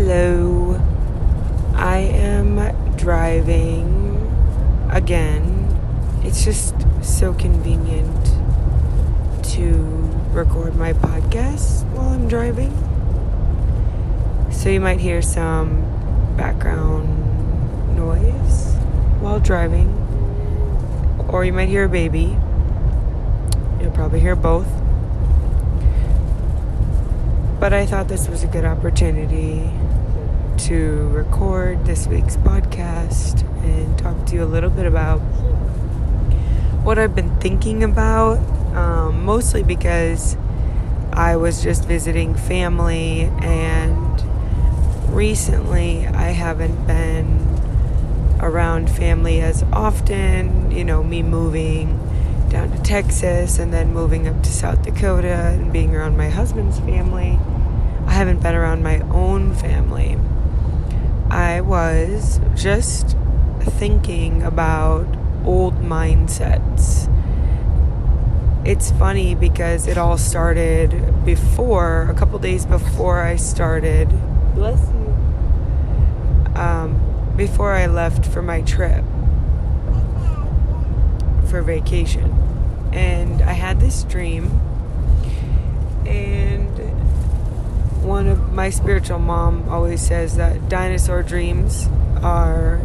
Hello. I am driving again. It's just so convenient to record my podcast while I'm driving. So you might hear some background noise while driving, or you might hear a baby. You'll probably hear both. But I thought this was a good opportunity to record this week's podcast and talk to you a little bit about what I've been thinking about, mostly because I was just visiting family, and recently I haven't been around family as often. Me moving down to Texas and then moving up to South Dakota and being around my husband's family. I haven't been around my own family. I was just thinking about old mindsets. It's funny because it all started a couple days before I started, bless you, before I left for my trip for vacation. And I had this dream, and one of my spiritual mom always says that dinosaur dreams are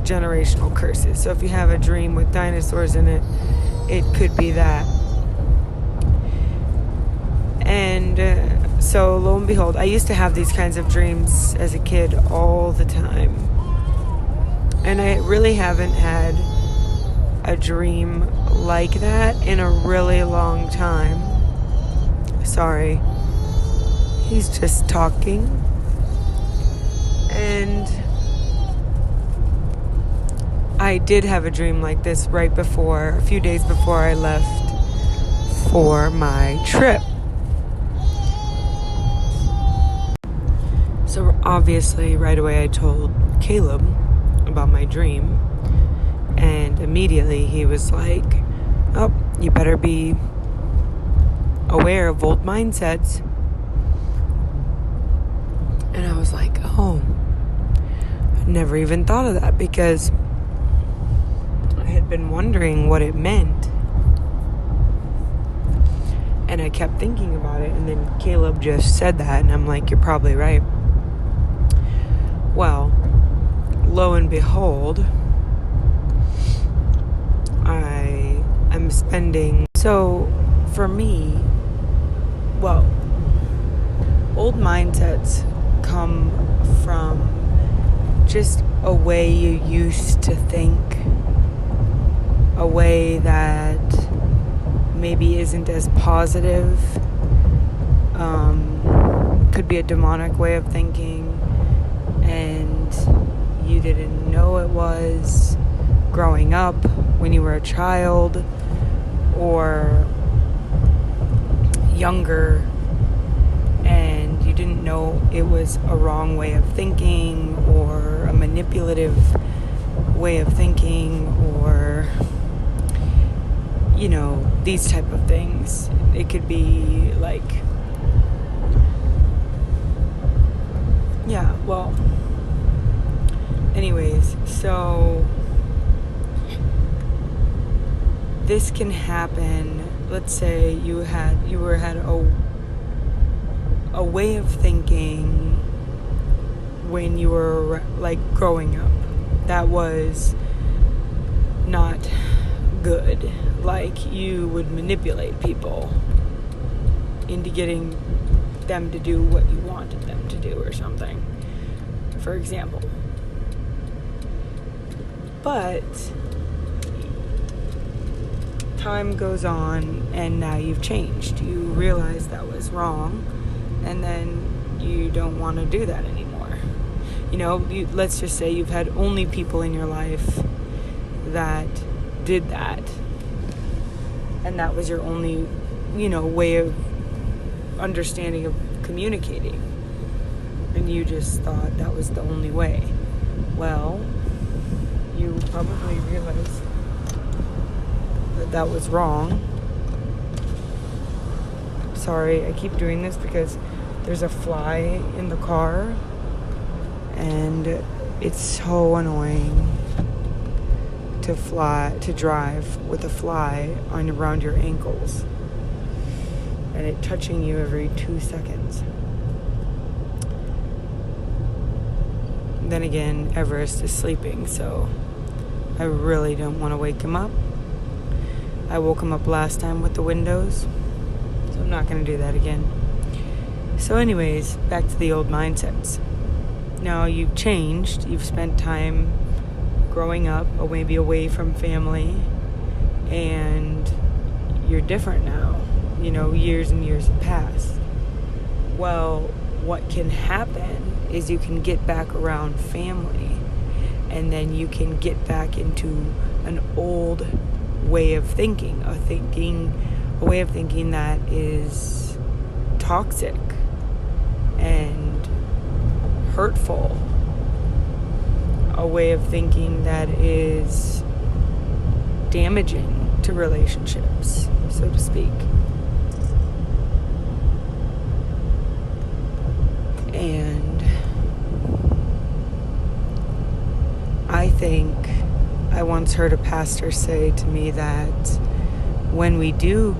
generational curses. So if you have a dream with dinosaurs in it, it could be that. And so lo and behold, I used to have these kinds of dreams as a kid all the time. And I really haven't had a dream like that in a really long time. Sorry. He's just talking. And I did have a dream like this a few days before I left for my trip. So obviously right away I told Caleb about my dream. And immediately he was like, "Oh, you better be aware of old mindsets." And I was like, "Oh, I never even thought of that," because I had been wondering what it meant. And I kept thinking about it, and then Caleb just said that, and I'm like, "You're probably right." Well, lo and behold, I'm spending... So, for me, old mindsets come from just a way you used to think, a way that maybe isn't as positive, could be a demonic way of thinking, and you didn't know it was growing up when you were a child or younger, and you didn't know it was a wrong way of thinking or a manipulative way of thinking, or these type of things. It could be like, anyways, so this can happen. Let's say you had a way of thinking when you were like growing up that was not good. Like you would manipulate people into getting them to do what you wanted them to do or something, for example. But time goes on, and now you've changed. You realize that was wrong, and then you don't want to do that anymore. Let's just say you've had only people in your life that did that, and that was your only, way of understanding of communicating, and you just thought that was the only way. Well, you probably realized that was wrong. Sorry, I keep doing this because there's a fly in the car, and it's so annoying to drive with a fly around your ankles and it touching you every 2 seconds. Then again, Everest is sleeping, so I really don't want to wake him up. I woke him up last time with the windows, so I'm not going to do that again. So anyways, back to the old mindsets. Now you've changed, you've spent time growing up, or maybe away from family, and you're different now. Years and years have passed. Well, what can happen is you can get back around family, and then you can get back into an old way of thinking, a way of thinking that is toxic and hurtful, a way of thinking that is damaging to relationships, so to speak. And I think I once heard a pastor say to me that when we do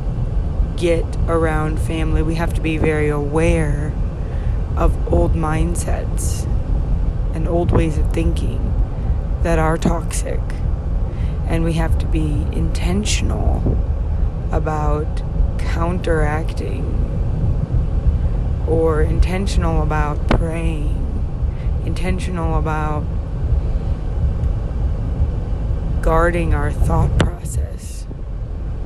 get around family, we have to be very aware of old mindsets and old ways of thinking that are toxic. And we have to be intentional about counteracting, or intentional about praying, intentional about guarding our thought process,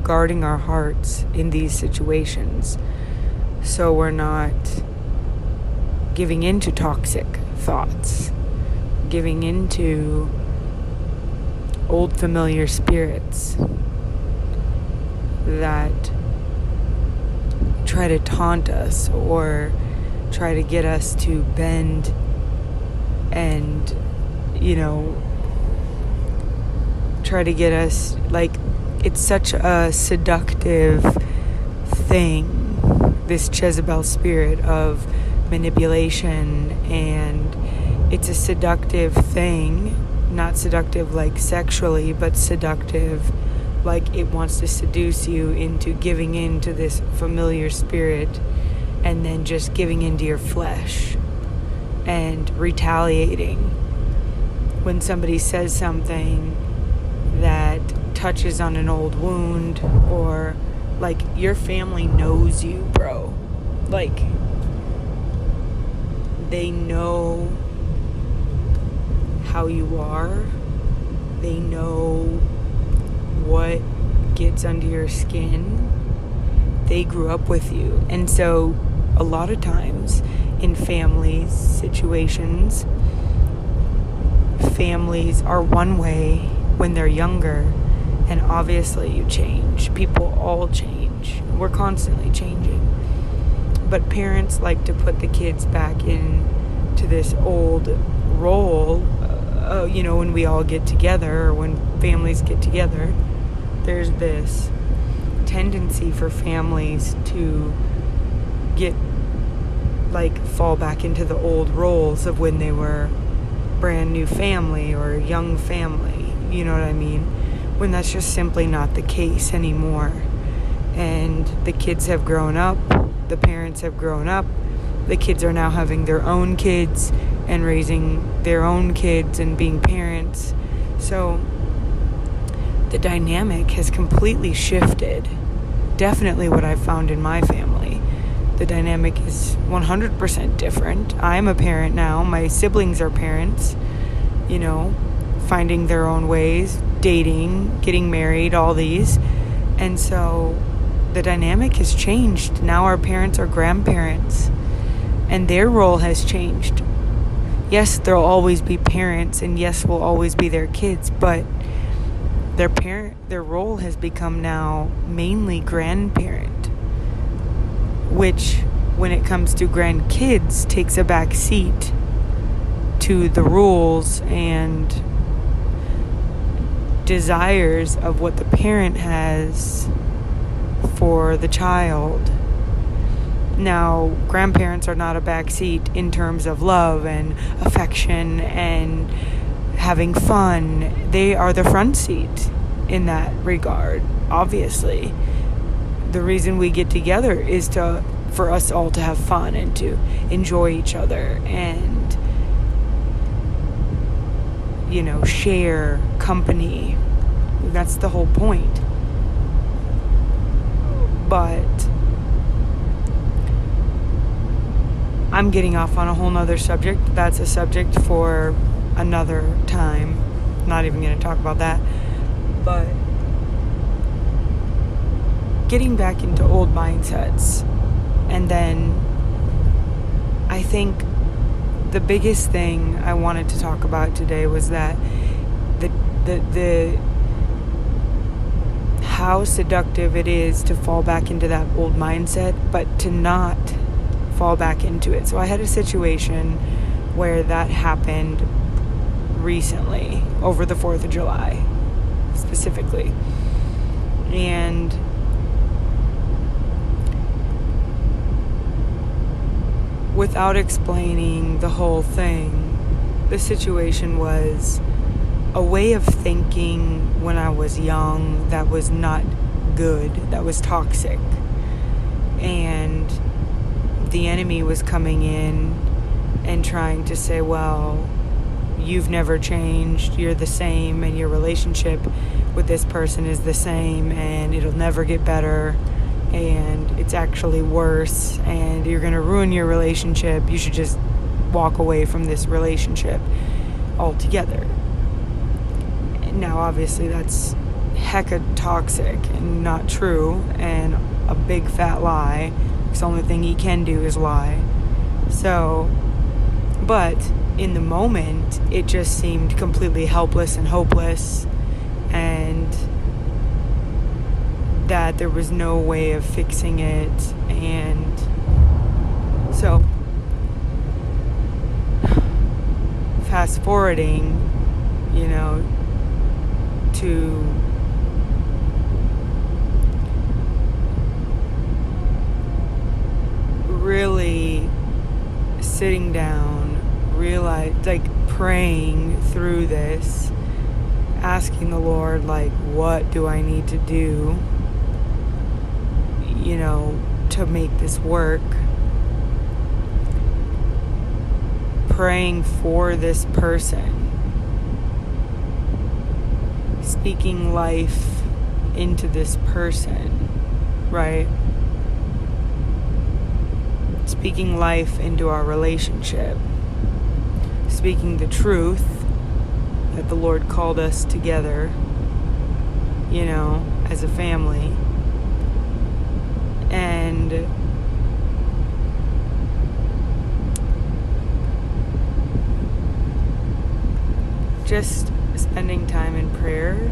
guarding our hearts in these situations, so we're not giving into toxic thoughts, giving into old familiar spirits that try to taunt us or try to get us to bend and, try to get us, it's such a seductive thing, this Jezebel spirit of manipulation, and it's a seductive thing, not seductive like sexually, but seductive like it wants to seduce you into giving in to this familiar spirit, and then just giving into your flesh and retaliating when somebody says something that touches on an old wound, or your family knows you, bro. They know how you are. They know what gets under your skin. They grew up with you. And so a lot of times in family situations, families are one way when they're younger, and obviously you change. People all change. We're constantly changing. But parents like to put the kids back into this old role, when we all get together, or when families get together. There's this tendency for families to fall back into the old roles of when they were brand new family or young family, you know what I mean? When that's just simply not the case anymore. And the kids have grown up, the parents have grown up, the kids are now having their own kids and raising their own kids and being parents. So the dynamic has completely shifted. Definitely what I've found in my family. The dynamic is 100% different. I'm a parent now. My siblings are parents, finding their own ways, dating, getting married, all these. And so the dynamic has changed. Now our parents are grandparents, and their role has changed. Yes, there'll always be parents, and yes, we'll always be their kids, but their role has become now mainly grandparent, which, when it comes to grandkids, takes a back seat to the rules and desires of what the parent has for the child. Now, grandparents are not a backseat in terms of love and affection and having fun. They are the front seat in that regard, obviously. The reason we get together is for us all to have fun and to enjoy each other and, share company. That's the whole point. But I'm getting off on a whole nother subject. That's a subject for another time. Not even going to talk about that. But getting back into old mindsets. And then I think the biggest thing I wanted to talk about today was that the how seductive it is to fall back into that old mindset, but to not fall back into it. So I had a situation where that happened recently, over the 4th of July, specifically. And without explaining the whole thing, the situation was a way of thinking when I was young that was not good, that was toxic. And the enemy was coming in and trying to say, well, you've never changed, you're the same, and your relationship with this person is the same, and it'll never get better, and it's actually worse, and you're going to ruin your relationship. You should just walk away from this relationship altogether. Now, obviously, that's hecka toxic and not true, and a big fat lie, because the only thing he can do is lie. So, but in the moment, it just seemed completely helpless and hopeless, and that there was no way of fixing it. And so, fast forwarding, to really sitting down, praying through this, asking the Lord, what do I need to do, to make this work? Praying for this person. Speaking life into this person, right? Speaking life into our relationship. Speaking the truth that the Lord called us together, as a family. And just spending time in prayer,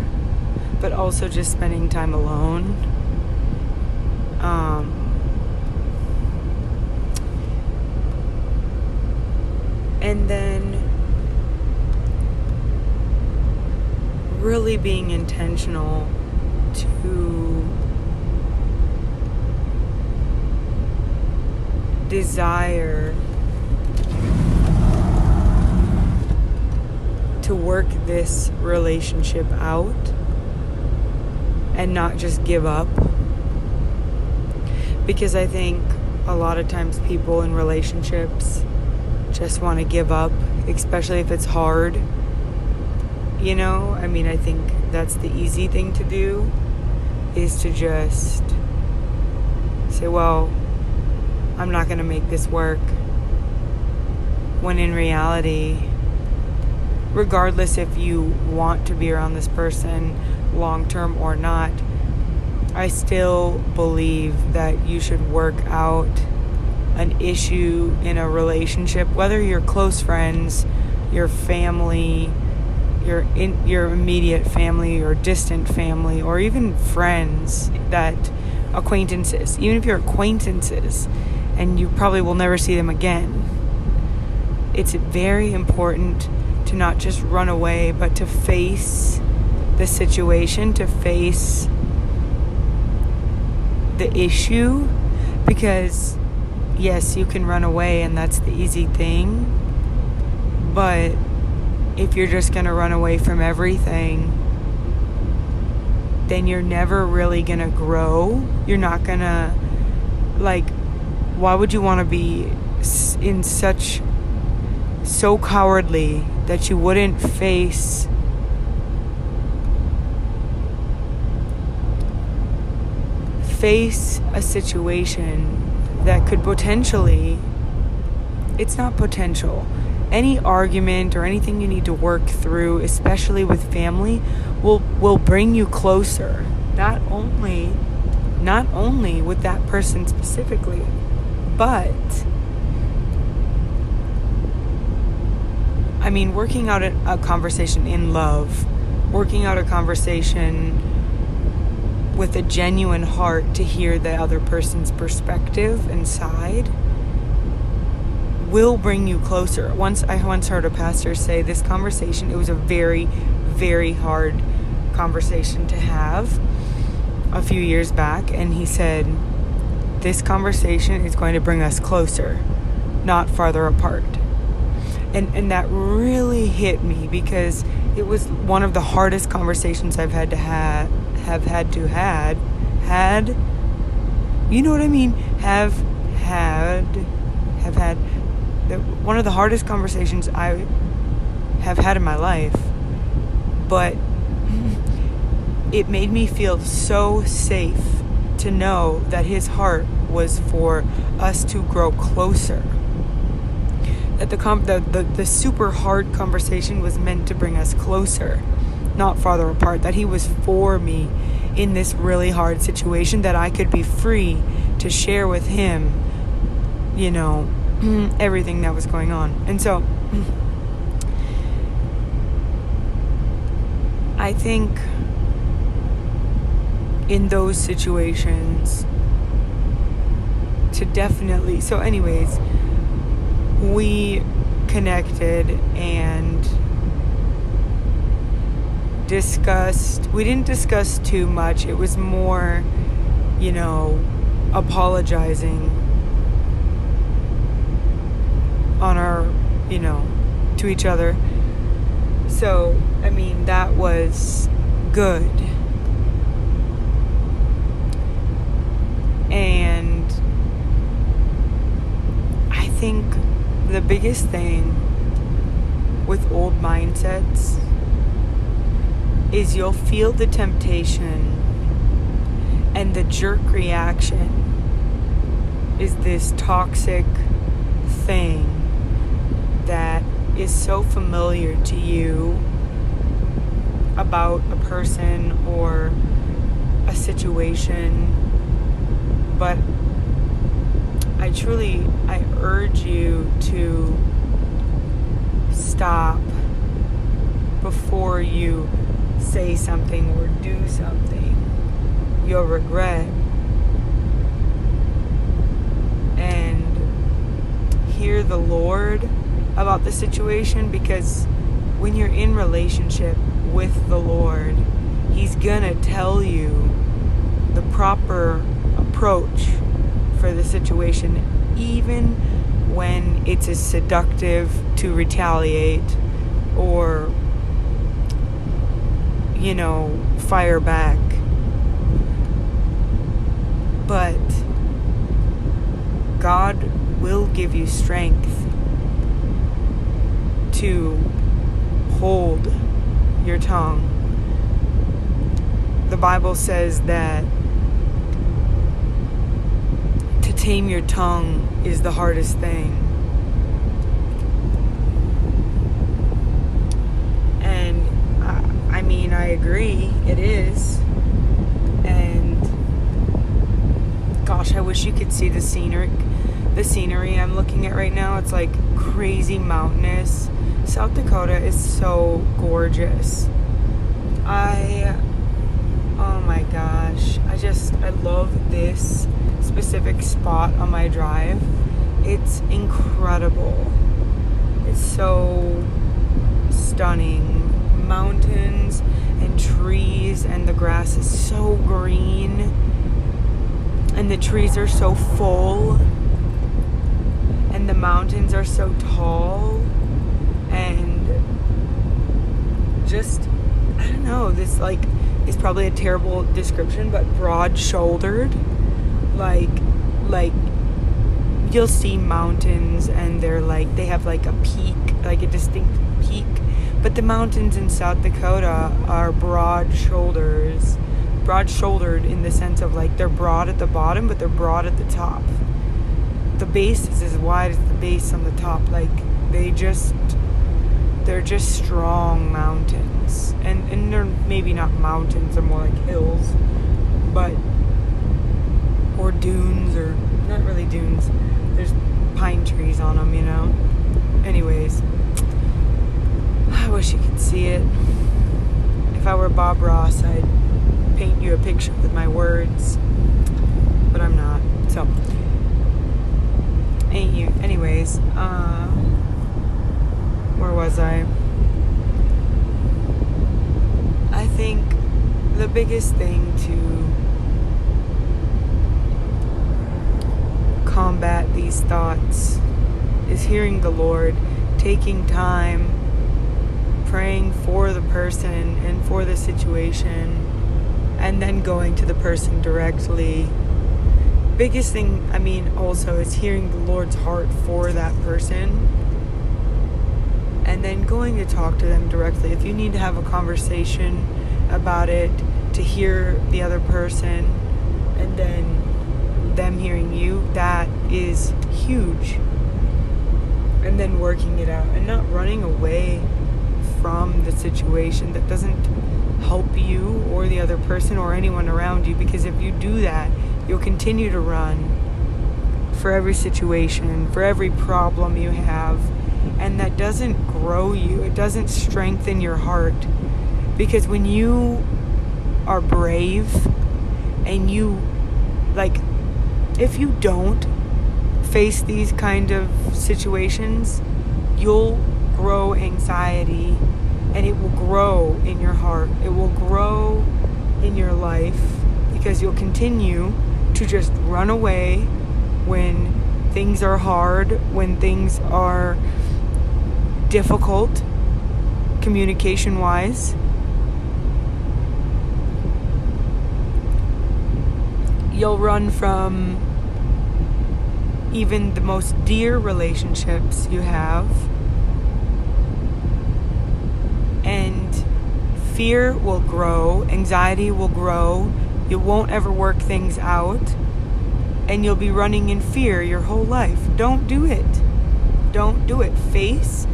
but also just spending time alone. And then really being intentional to desire to work this relationship out and not just give up. Because I think a lot of times people in relationships just want to give up, especially if it's hard. I think that's the easy thing to do, is to just say, well, I'm not going to make this work. When in reality, regardless if you want to be around this person long term or not, I still believe that you should work out an issue in a relationship, whether you're close friends, your family, your immediate family or distant family, or even friends, acquaintances, even if you're acquaintances and you probably will never see them again. It's very important to not just run away, but to face the situation, to face the issue, because yes, you can run away and that's the easy thing. But if you're just going to run away from everything, then you're never really going to grow. You're not going to, like, why would you want to be in so cowardly that you wouldn't face a situation that could potentially, it's not potential, any argument or anything you need to work through, especially with family, will bring you closer. Not only with that person specifically, but I mean, working out a conversation in love, working out a conversation with a genuine heart to hear the other person's perspective and side will bring you closer. I once heard a pastor say this conversation, it was a very, very hard conversation to have a few years back, and he said, this conversation is going to bring us closer, not farther apart. And that really hit me, because it was one of the hardest conversations I've had, you know what I mean? One of the hardest conversations I have had in my life, but it made me feel so safe to know that his heart was for us to grow closer. That the super hard conversation was meant to bring us closer, not farther apart. That he was for me in this really hard situation, that I could be free to share with him, you know, everything that was going on. And so I think in those situations to definitely, so anyways, we connected and we didn't discuss too much. It was more, you know, apologizing on our, you know, to each other. So, I mean, that was good. And I think the biggest thing with old mindsets is you'll feel the temptation, and the jerk reaction is this toxic thing that is so familiar to you about a person or a situation. But I urge you to stop before you say something or do something you'll regret, and hear the Lord about the situation, because when you're in relationship with the Lord, He's gonna tell you the proper approach for the situation, even when it's as seductive to retaliate or, you know, fire back. But God will give you strength to hold your tongue. The Bible says that to tame your tongue is the hardest thing. And I mean, I agree, it is. And gosh, I wish you could see the scenery I'm looking at right now. It's like crazy mountainous. South Dakota is so gorgeous. Oh my gosh, I love this specific spot on my drive. It's incredible. It's so stunning. Mountains and trees, and the grass is so green, and the trees are so full. and the mountains are so tall, and just, I don't know, this like is probably a terrible description, but broad-shouldered, like you'll see mountains and they're like, they have like a peak, like a distinct peak, but the mountains in South Dakota are broad-shouldered in the sense of like they're broad at the bottom, but they're broad at the top. The base is as wide as the base on the top. Like they're just strong mountains, and they're maybe not mountains, they're more like hills, but or dunes, or not really dunes. There's pine trees on them, you know. Anyways, I wish you could see it. If I were Bob Ross, I'd paint you a picture with my words, but I'm not. So, anyways, where was I? I think the biggest thing to combat these thoughts is hearing the Lord, taking time, praying for the person and for the situation, and then going to the person directly. Biggest thing, also is hearing the Lord's heart for that person, and then going to talk to them directly. If you need to have a conversation about it, to hear the other person and then them hearing you, that is huge. And then working it out and not running away from the situation that doesn't help you or the other person or anyone around you, because if you do that, you'll continue to run for every situation, for every problem you have, and that doesn't grow you. It doesn't strengthen your heart, because when you are brave and you, like, if you don't face these kind of situations, you'll grow anxiety, and it will grow in your heart. It will grow in your life, because you'll continue to just run away when things are hard, when things are difficult, communication-wise. You'll run from even the most dear relationships you have, and fear will grow, anxiety will grow, you won't ever work things out, and you'll be running in fear your whole life. Don't do it. Don't do it. Face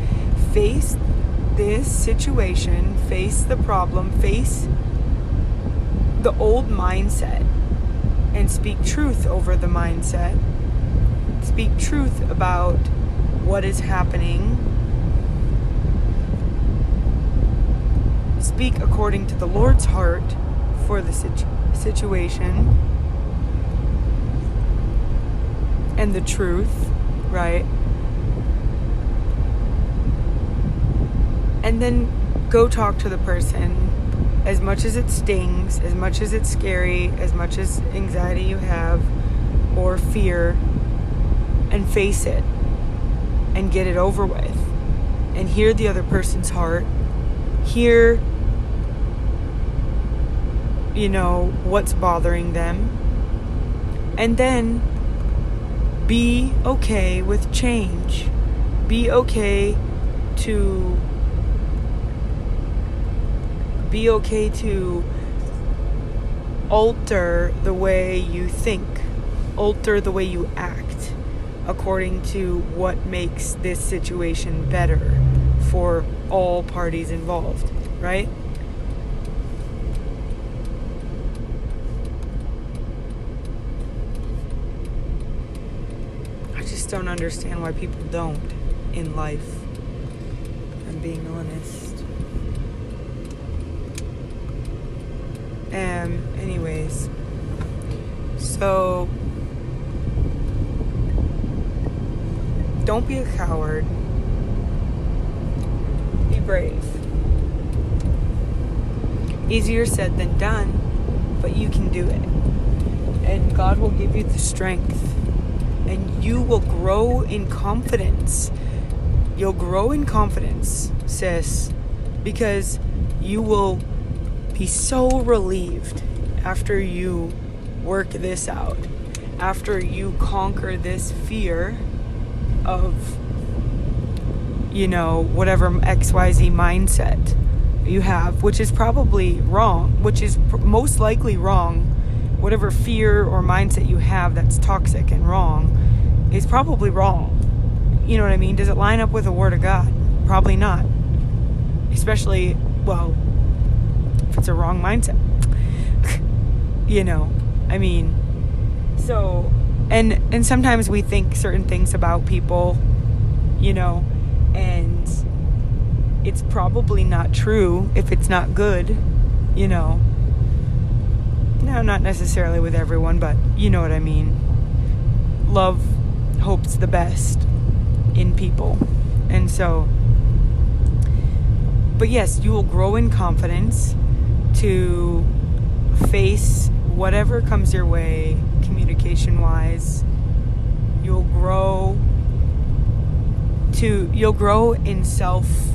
this situation, face the problem, face the old mindset, and speak truth over the mindset. Speak truth about what is happening. Speak according to the Lord's heart for the situation and the truth, right? And then go talk to the person, as much as it stings, as much as it's scary, as much as anxiety you have or fear, and face it and get it over with, and hear the other person's heart, hear, what's bothering them, and then be okay with change. Be okay to alter the way you think, alter the way you act, according to what makes this situation better for all parties involved, right? I just don't understand why people don't in life, if I'm being honest. Anyways, so don't be a coward. Be brave. Easier said than done, but you can do it. And God will give you the strength And you will grow in confidence. You'll grow in confidence, sis, because you will be so relieved after you work this out, after you conquer this fear of, whatever XYZ mindset you have, which is probably wrong, which is most likely wrong. Whatever fear or mindset you have that's toxic and wrong is probably wrong. You know what I mean? Does it line up with the Word of God? Probably not. Especially, if it's a wrong mindset. So, and sometimes we think certain things about people, and it's probably not true if it's not good, No, not necessarily with everyone, but you know what I mean. Love hopes the best in people. And so, but yes, you will grow in confidence to face whatever comes your way, communication-wise. You'll grow in self-esteem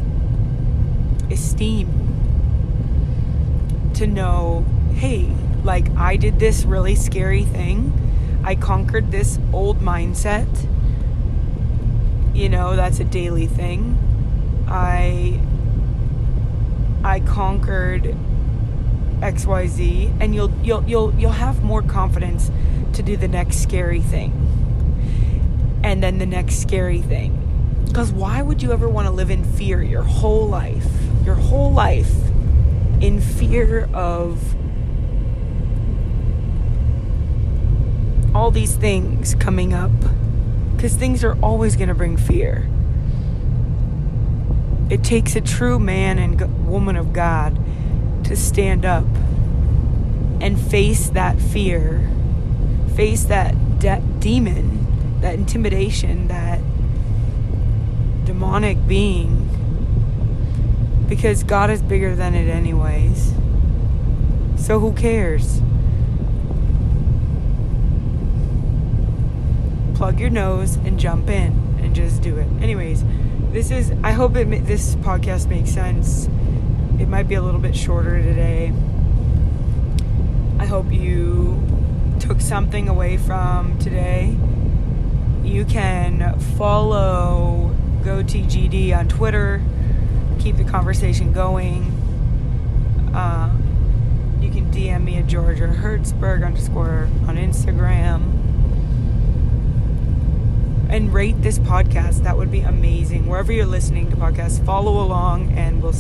to know, hey, like, I did this really scary thing. I conquered this old mindset. That's a daily thing. I conquered XYZ, and you'll have more confidence to do the next scary thing. And then the next scary thing. Because why would you ever want to live in fear your whole life? Your whole life in fear of all these things coming up, because things are always going to bring fear. It takes a true man and woman of God to stand up and face that fear, face that demon, that intimidation, that demonic being, because God is bigger than it anyways. So who cares? Plug your nose and jump in and just do it. Anyways, I hope this podcast makes sense. It might be a little bit shorter today. I hope you took something away from today. You can follow GoTGD on Twitter. Keep the conversation going. You can DM me at Georgia Hertzberg _ on Instagram. And rate this podcast. That would be amazing. Wherever you're listening to podcasts, follow along, and we'll